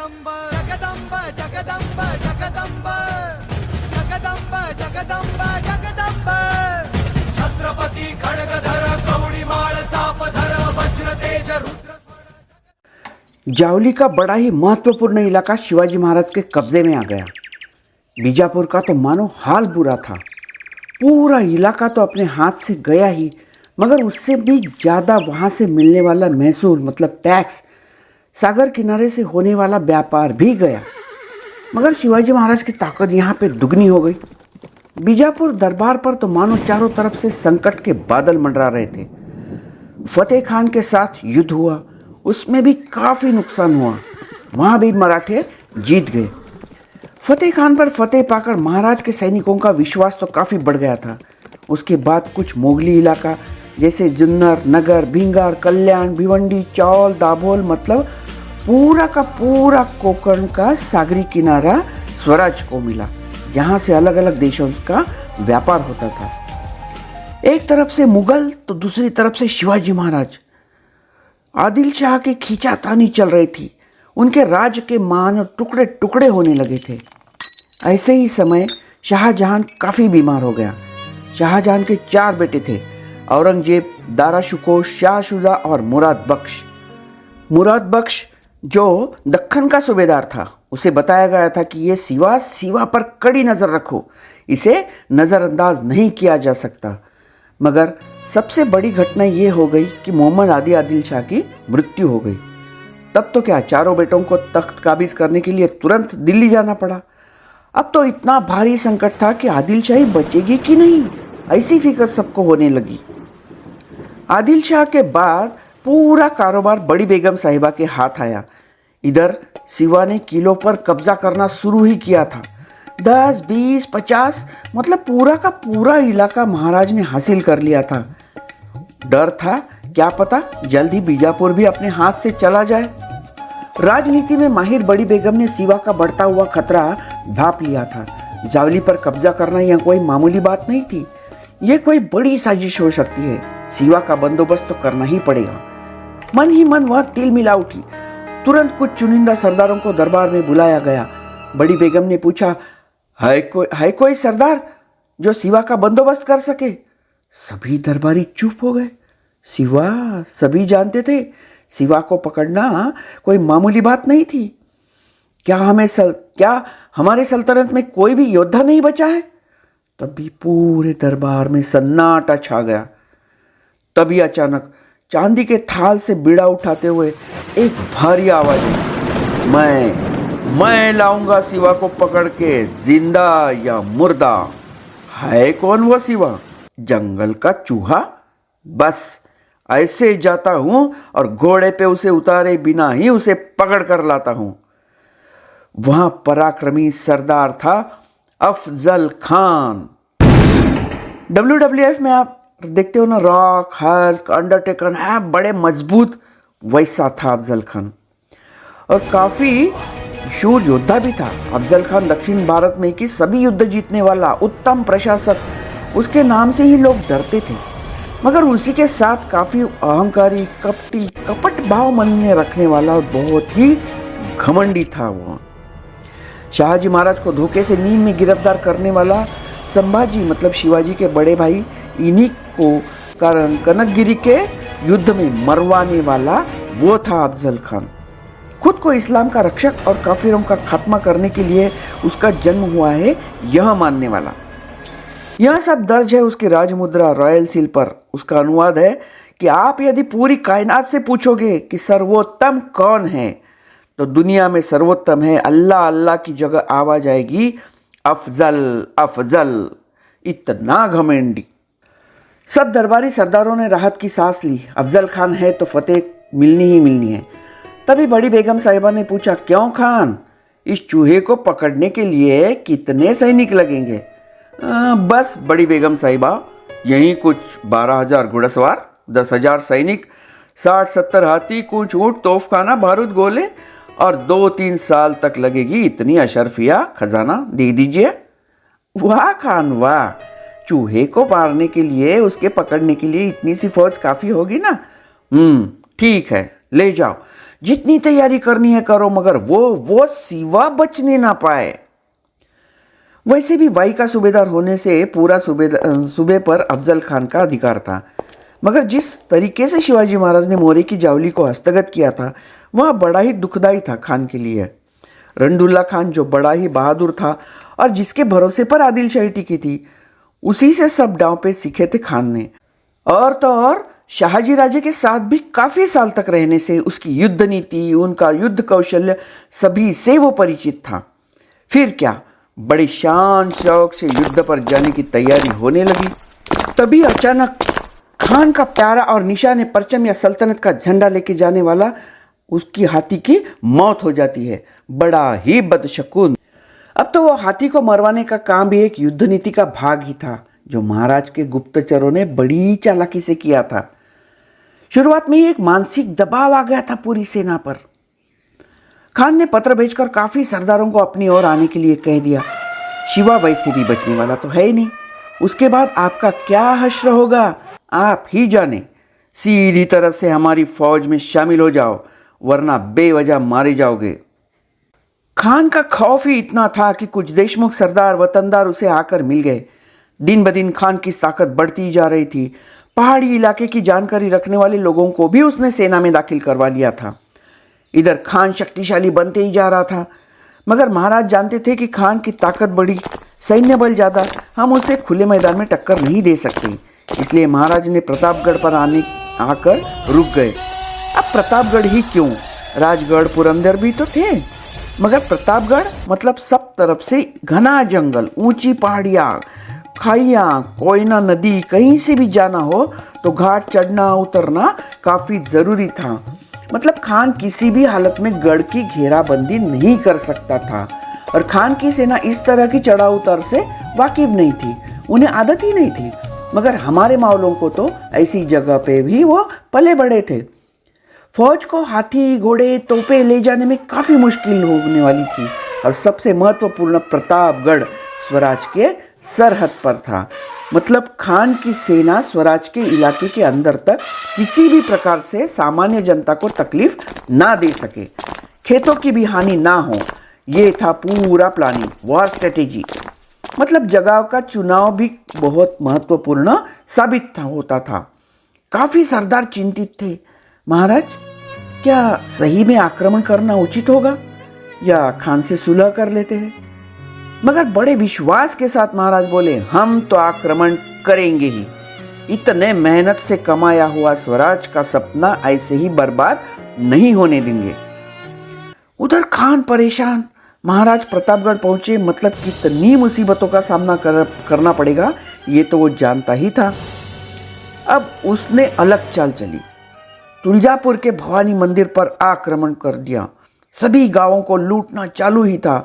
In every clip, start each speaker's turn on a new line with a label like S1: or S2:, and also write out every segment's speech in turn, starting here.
S1: जगदंब जगदंब जगदंब जगदंब जगदंब जगदंब जगदंब छत्रपती खड्गधर कवडीमाळ चापधर वज्र तेज रुद्र।
S2: जावली का बड़ा ही महत्वपूर्ण इलाका शिवाजी महाराज के कब्जे में आ गया। बीजापुर का तो मानो हाल बुरा था। पूरा इलाका तो अपने हाथ से गया ही, मगर उससे भी ज़्यादा वहाँ से मिलने वाला महसूल मतलब टैक्स, सागर किनारे से होने वाला व्यापार भी गया। मगर शिवाजी महाराज की ताकत यहाँ पे दुगनी हो गई। बीजापुर दरबार पर तो मानो चारों तरफ से संकट के बादल मंडरा रहे थे। फतेह खान के साथ युद्ध हुआ, उसमें भी काफ़ी नुकसान हुआ, वहाँ भी मराठे जीत गए। फतेह खान पर फतेह पाकर महाराज के सैनिकों का विश्वास तो काफ़ी बढ़ गया था। उसके बाद कुछ मोगली इलाका जैसे जुन्नर, नगर, भिंगार, कल्याण, भिवंडी, चौल, दाभोल मतलब पूरा का पूरा कोकण का सागरी किनारा स्वराज को मिला, जहाँ से अलग अलग देशों का व्यापार होता था। एक तरफ से मुगल तो दूसरी तरफ से शिवाजी महाराज। आदिल शाह की खींचातानी चल रही थी। उनके राज के मान टुकड़े टुकड़े होने लगे थे। ऐसे ही समय शाहजहां काफ़ी बीमार हो गया। शाहजहां के 4 बेटे थे, औरंगजेब, दारा शुकोर, शाह शुजा और मुराद बख्श। मुराद बख्श जो दक्कन का सूबेदार था, उसे बताया गया था कि ये सिवा पर कड़ी नज़र रखो, इसे नज़रअंदाज नहीं किया जा सकता। मगर सबसे बड़ी घटना ये हो गई कि मोहम्मद आदिल शाह की मृत्यु हो गई। तब तो क्या, चारों बेटों को तख्त काबिज करने के लिए तुरंत दिल्ली जाना पड़ा। अब तो इतना भारी संकट था कि आदिल शाही बचेगी कि नहीं, ऐसी फिक्र सबको होने लगी। आदिल शाह के बाद पूरा कारोबार बड़ी बेगम साहिबा के हाथ आया। इधर सिवा ने किलों पर कब्जा करना शुरू ही किया था। 10, 20, 50 मतलब पूरा का पूरा इलाका महाराज ने हासिल कर लिया था। डर था, क्या पता जल्द ही बीजापुर भी अपने हाथ से चला जाए। राजनीति में माहिर बड़ी बेगम ने सिवा का बढ़ता हुआ खतरा भांप लिया था। जावली पर कब्जा करना यह कोई मामूली बात नहीं थी, यह कोई बड़ी साजिश हो सकती है। सिवा का बंदोबस्त तो करना ही पड़ेगा। मन ही मन वह तिल मिला उठी। तुरंत कुछ चुनिंदा सरदारों को दरबार में बुलाया गया। बड़ी बेगम ने पूछा, है कोई सरदार जो सिवा का बंदोबस्त कर सके? सभी दरबारी चुप हो गए। सिवा, सभी जानते थे सिवा को पकड़ना कोई मामूली बात नहीं थी। क्या हमारे सल्तनत में कोई भी योद्धा नहीं बचा है? तभी पूरे दरबार में सन्नाटा छा गया। तभी अचानक चांदी के थाल से बीड़ा उठाते हुए एक भारी आवाज आई, मैं लाऊंगा सिवा को पकड़ के, जिंदा या मुर्दा। है कौन वो सिवा? जंगल का चूहा? बस ऐसे जाता हूं और घोड़े पे उसे उतारे बिना ही उसे पकड़ कर लाता हूं। वहां पराक्रमी सरदार था अफजल खान। WWF में आप देखते हो ना, रॉक, हल्क, अंडरटेकर है, बड़े मजबूत, वैसा था अफजल खान। और काफ़ी शूर योद्धा भी था। अफजल खान दक्षिण भारत में की सभी युद्ध जीतने वाला उत्तम प्रशासक, उसके नाम से ही लोग डरते थे। मगर उसी के साथ काफ़ी अहंकारी, कपटी, कपट भाव मन में रखने वाला और बहुत ही घमंडी था वो। शाहजी महाराज को धोखे से नींद में गिरफ्तार करने वाला संभाजी मतलब शिवाजी के बड़े भाई, इन्हीं को कारण कनकगिरी के युद्ध में मरवाने वाला वो था अफजल खान। खुद को इस्लाम का रक्षक और काफिरों का खात्मा करने के लिए उसका जन्म हुआ है, यह मानने वाला। यह सब दर्ज है उसकी राजमुद्रा रॉयल सील पर। उसका अनुवाद है कि आप यदि पूरी कायनात से पूछोगे कि सर्वोत्तम कौन है, तो दुनिया में सर्वोत्तम है, अल्लाह अल्लाह की जगह आवाज आएगी अफजल अफजल। इतना घमंडी। सब दरबारी सरदारों ने राहत की सांस ली। अफजल खान है तो फतेह मिलनी ही मिलनी है। तभी बड़ी बेगम साहिबा ने पूछा, क्यों खान, इस चूहे को पकड़ने के लिए कितने सैनिक लगेंगे? बस बड़ी बेगम साहिबा, यहीं कुछ 12,000 घुड़सवार, 10,000 सैनिक, 60-70 हाथी, कुछ ऊँट, तोफखाना, बारूद, गोले और 2-3 साल तक लगेगी इतनी अशरफिया खजाना दे दीजिए। वाह खान वाह, चूहे को मारने के लिए, उसके पकड़ने के लिए इतनी सी फौज काफ़ी होगी ना? ठीक है, ले जाओ। जितनी तैयारी करनी है करो, मगर वो सिवा बचने ना पाए। वैसे भी वाई का सूबेदार होने से पूरा सूबे पर अफजल खान का अधिकार था, मगर जिस तरीके से शिवाजी महाराज ने मोरे की जावली को हस्तगत किया था वह बड़ा ही दुखदायी था खान के लिए। रंडुल्ला खान जो बड़ा ही बहादुर था और जिसके भरोसे पर आदिल शाही टिकी थी, उसी से सब दांव पे सीखे थे खान ने। और तो और शाहजी राजे के साथ भी काफी साल तक रहने से उसकी युद्ध नीति, उनका युद्ध कौशल्य सभी से वो परिचित था। फिर क्या, बड़ी शान शौक से युद्ध पर जाने की तैयारी होने लगी। तभी अचानक खान का प्यारा और निशाने परचम या सल्तनत का झंडा लेके जाने वाला उसकी हाथी की मौत हो जाती है। बड़ा ही बदशगुन। अब तो वो हाथी को मरवाने का काम भी एक युद्ध नीति का भाग ही था, जो महाराज के गुप्तचरों ने बड़ी चालाकी से किया था। शुरुआत में ही एक मानसिक दबाव आ गया था पूरी सेना पर। खान ने पत्र भेजकर काफी सरदारों को अपनी ओर आने के लिए कह दिया। शिवा वैसे भी बचने वाला तो है ही नहीं, उसके बाद आपका क्या हश्र होगा आप ही जाने। सीधी तरह से हमारी फौज में शामिल हो जाओ, वरना बेवजह मारे जाओगे। खान का खौफ ही इतना था कि कुछ देशमुख सरदार वतनदार उसे आकर मिल गए। दिन ब दिन खान की ताकत बढ़ती जा रही थी। पहाड़ी इलाके की जानकारी रखने वाले लोगों को भी उसने सेना में दाखिल करवा लिया था। इधर खान शक्तिशाली बनते ही जा रहा था, मगर महाराज जानते थे कि खान की ताकत बड़ी, सैन्य बल ज़्यादा, हम उसे खुले मैदान में टक्कर नहीं दे सकते। इसलिए महाराज ने प्रतापगढ़ पर आकर रुक गए। अब प्रतापगढ़ ही क्यों, राजगढ़ पुरंदर भी तो थे, मगर प्रतापगढ़ मतलब सब तरफ से घना जंगल, ऊंची पहाड़ियाँ, खाइयाँ, कोयना नदी, कहीं से भी जाना हो तो घाट चढ़ना उतरना काफ़ी ज़रूरी था। मतलब खान किसी भी हालत में गढ़ की घेराबंदी नहीं कर सकता था। और खान की सेना इस तरह की चढ़ाव उतार से वाकिफ नहीं थी, उन्हें आदत ही नहीं थी। मगर हमारे मावलों को तो ऐसी जगह पे भी वो पले बड़े थे। फौज को हाथी, घोड़े, तोपे ले जाने में काफ़ी मुश्किल होने वाली थी। और सबसे महत्वपूर्ण, प्रतापगढ़ स्वराज के सरहद पर था। मतलब खान की सेना स्वराज के इलाके के अंदर तक किसी भी प्रकार से सामान्य जनता को तकलीफ ना दे सके, खेतों की भी हानि ना हो। ये था पूरा प्लानिंग, वॉर स्ट्रेटेजी। मतलब जगह का चुनाव भी बहुत महत्वपूर्ण साबित होता था। काफ़ी सरदार चिंतित थे, महाराज क्या सही में आक्रमण करना उचित होगा या खान से सुलह कर लेते हैं। मगर बड़े विश्वास के साथ महाराज बोले, हम तो आक्रमण करेंगे ही। इतने मेहनत से कमाया हुआ स्वराज का सपना ऐसे ही बर्बाद नहीं होने देंगे। उधर खान परेशान। महाराज प्रतापगढ़ पहुंचे, मतलब कितनी मुसीबतों का सामना करना पड़ेगा ये तो वो जानता ही था। अब उसने अलग चाल चली। तुलजापुर के भवानी मंदिर पर आक्रमण कर दिया। सभी गांवों को लूटना चालू ही था।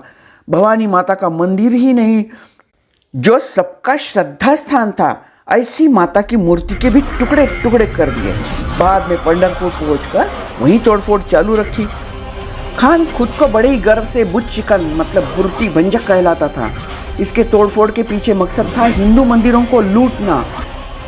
S2: भवानी माता का मंदिर ही नहीं, जो सबका श्रद्धा स्थान था, ऐसी माता की मूर्ति के भी टुकड़े टुकड़े कर दिए। बाद में पंढरपुर पहुंचकर वहीं तोड़फोड़ चालू रखी। खान खुद को बड़े ही गर्व से बुत चिकन मतलब बुर्ती भंजक कहलाता था। इसके तोड़फोड़ के पीछे मकसद था हिंदू मंदिरों को लूटना,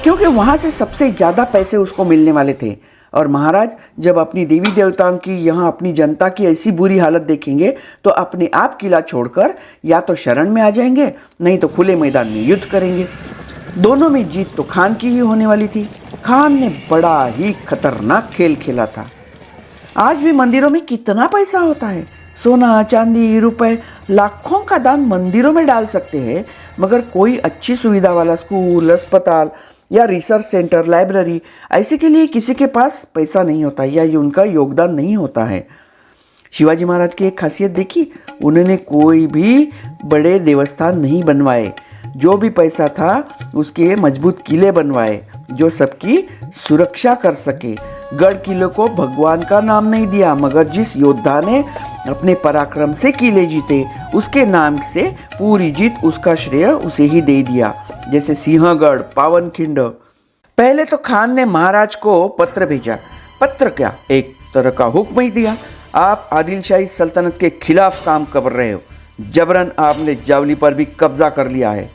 S2: क्योंकि वहां से सबसे ज़्यादा पैसे उसको मिलने वाले थे। और महाराज जब अपनी देवी देवताओं की, यहाँ अपनी जनता की ऐसी बुरी हालत देखेंगे तो अपने आप किला छोड़कर या तो शरण में आ जाएंगे, नहीं तो खुले मैदान में युद्ध करेंगे। दोनों में जीत तो खान की ही होने वाली थी। खान ने बड़ा ही खतरनाक खेल खेला था। आज भी मंदिरों में कितना पैसा होता है, सोना, चांदी, रुपए, लाखों का दान मंदिरों में डाल सकते हैं, मगर कोई अच्छी सुविधा वाला स्कूल, अस्पताल या रिसर्च सेंटर, लाइब्रेरी, ऐसे के लिए किसी के पास पैसा नहीं होता या ये उनका योगदान नहीं होता है। शिवाजी महाराज की एक खासियत देखी, उन्होंने कोई भी बड़े देवस्थान नहीं बनवाए। जो भी पैसा था उसके मजबूत किले बनवाए जो सबकी सुरक्षा कर सके। गढ़ किले को भगवान का नाम नहीं दिया, मगर जिस योद्धा ने अपने पराक्रम से किले जीते उसके नाम से पूरी जीत, उसका श्रेय उसे ही दे दिया। जैसे सिंहगढ़, पावनखिंड। पहले तो खान ने महाराज को पत्र भेजा। पत्र क्या, एक तरह का हुक्म ही दिया, आप आदिल शाही सल्तनत के खिलाफ काम कर रहे हो, जबरन आपने जावली पर भी कब्जा कर लिया है,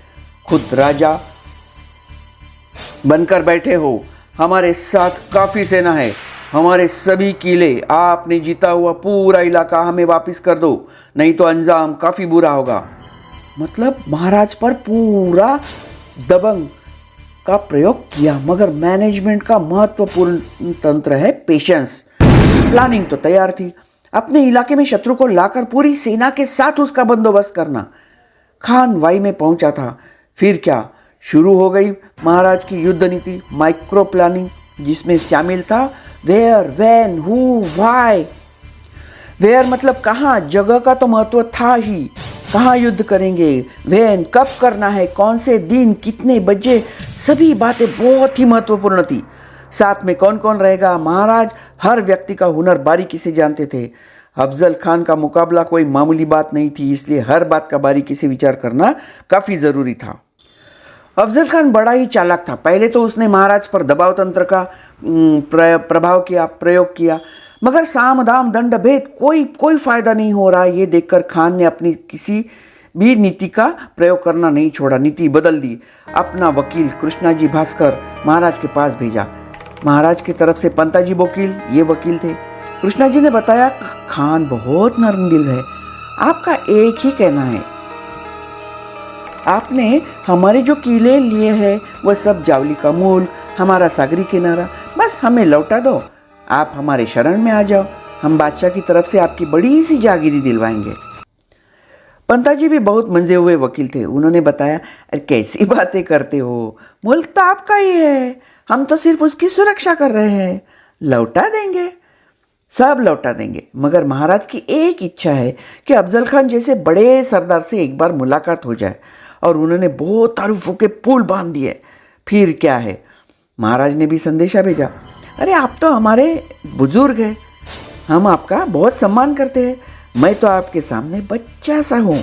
S2: खुद राजा बनकर बैठे हो, हमारे साथ काफ़ी सेना है, हमारे सभी किले, आपने जीता हुआ पूरा इलाका हमें वापस कर दो, नहीं तो अंजाम काफ़ी बुरा होगा। मतलब महाराज पर पूरा दबंग का प्रयोग किया, मगर मैनेजमेंट का महत्वपूर्ण तंत्र है पेशेंस। प्लानिंग तो तैयार थी, अपने इलाके में शत्रु को लाकर पूरी सेना के साथ उसका बंदोबस्त करना। खान वाई में पहुंचा था। फिर क्या शुरू हो गई महाराज की युद्ध नीति, माइक्रो प्लानिंग, जिसमें शामिल था where, when, who, why. Where मतलब कहाँ, जगह का तो महत्व था ही, कहाँ युद्ध करेंगे, व्हेन कब करना है, कौन से दिन, कितने बजे, सभी बातें बहुत ही महत्वपूर्ण थी। साथ में कौन कौन रहेगा, महाराज हर व्यक्ति का हुनर बारीकी से जानते थे। अफजल खान का मुकाबला कोई मामूली बात नहीं थी, इसलिए हर बात का बारीकी से विचार करना काफ़ी ज़रूरी था। अफजल खान बड़ा ही चालाक था। पहले तो उसने महाराज पर दबाव तंत्र का प्रयोग किया, मगर साम दाम दंड भेद कोई फायदा नहीं हो रहा। ये देखकर खान ने अपनी किसी भी नीति का प्रयोग करना नहीं छोड़ा, नीति बदल दी। अपना वकील कृष्णाजी भास्कर महाराज के पास भेजा। महाराज की तरफ से पंताजी वकील, ये वकील थे। कृष्णाजी ने बताया, खान बहुत नरम दिल है, आपका एक ही कहना है, आपने हमारे जो किले लिए हैं वह सब जावली का मूल, हमारा सागरी किनारा, बस हमें लौटा दो, आप हमारे शरण में आ जाओ, हम बादशाह की तरफ से आपकी बड़ी सी जागीरी दिलवाएंगे। पंताजी भी बहुत मंजे हुए वकील थे। उन्होंने बताया, अरे कैसी बातें करते हो, मुल्क तो आपका ही है, हम तो सिर्फ उसकी सुरक्षा कर रहे हैं, लौटा देंगे, सब लौटा देंगे। मगर महाराज की एक इच्छा है कि अफजल खान जैसे बड़े सरदार से एक बार मुलाकात हो जाए, और उन्होंने बहुत तारीफों के पुल बांध दिए। फिर क्या है, महाराज ने भी संदेशा भेजा, अरे आप तो हमारे बुजुर्ग हैं, हम आपका बहुत सम्मान करते हैं, मैं तो आपके सामने बच्चा सा हूँ,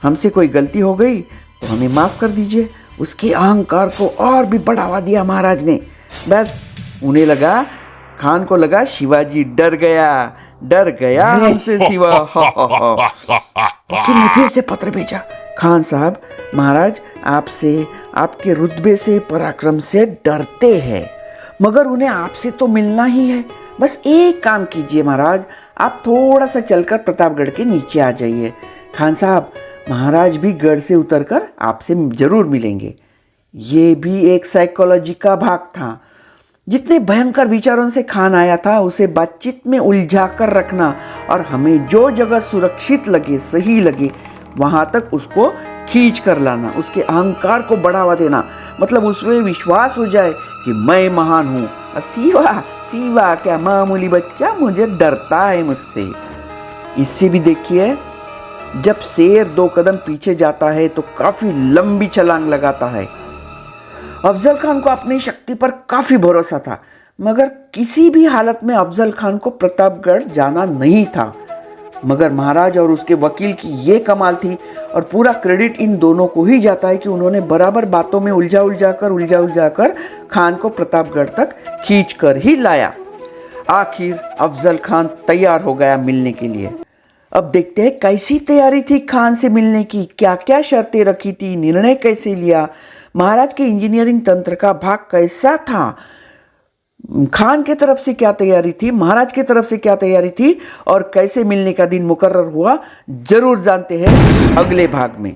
S2: हमसे कोई गलती हो गई तो हमें माफ़ कर दीजिए। उसके अहंकार को और भी बढ़ावा दिया महाराज ने। बस उन्हें लगा, खान को लगा शिवाजी डर गया हमसे शिवा। वकील ने फिर से पत्र भेजा, खान साहब, महाराज आपसे, आपके रुतबे से, पराक्रम से डरते हैं, मगर उन्हें आपसे तो मिलना ही है। बस एक काम कीजिए महाराज, आप थोड़ा सा चलकर प्रतापगढ़ के नीचे आ जाइए। खान साहब, महाराज भी गढ़ से उतरकर आपसे जरूर मिलेंगे। ये भी एक साइकोलॉजी का भाग था। जितने भयंकर विचारों से खान आया था, उसे बातचीत में उलझा कर रखना और हमें जो जगह सुरक्षित लगे, सही लगे, वहां तक उसको खींच कर लाना, उसके अहंकार को बढ़ावा देना, मतलब उसमें विश्वास हो जाए कि मैं महान हूँ, सीवा क्या मामूली बच्चा मुझे डरता है मुझसे। इससे भी देखिए, जब शेर 2 कदम पीछे जाता है तो काफी लंबी छलांग लगाता है। अफजल खान को अपनी शक्ति पर काफी भरोसा था, मगर किसी भी हालत में अफजल खान को प्रतापगढ़ जाना नहीं था। मगर महाराज और उसके वकील की ये कमाल थी, और पूरा क्रेडिट इन दोनों को ही जाता है कि उन्होंने बराबर बातों में उलझा कर खान को प्रतापगढ़ तक खींच कर ही लाया। आखिर अफजल खान तैयार हो गया मिलने के लिए। अब देखते हैं कैसी तैयारी थी खान से मिलने की, क्या क्या शर्तें रखी थी, निर्णय कैसे लिया, महाराज के इंजीनियरिंग तंत्र का भाग कैसा था, खान की तरफ से क्या तैयारी थी, महाराज की तरफ से क्या तैयारी थी, और कैसे मिलने का दिन मुकर्रर हुआ, जरूर जानते हैं अगले भाग में।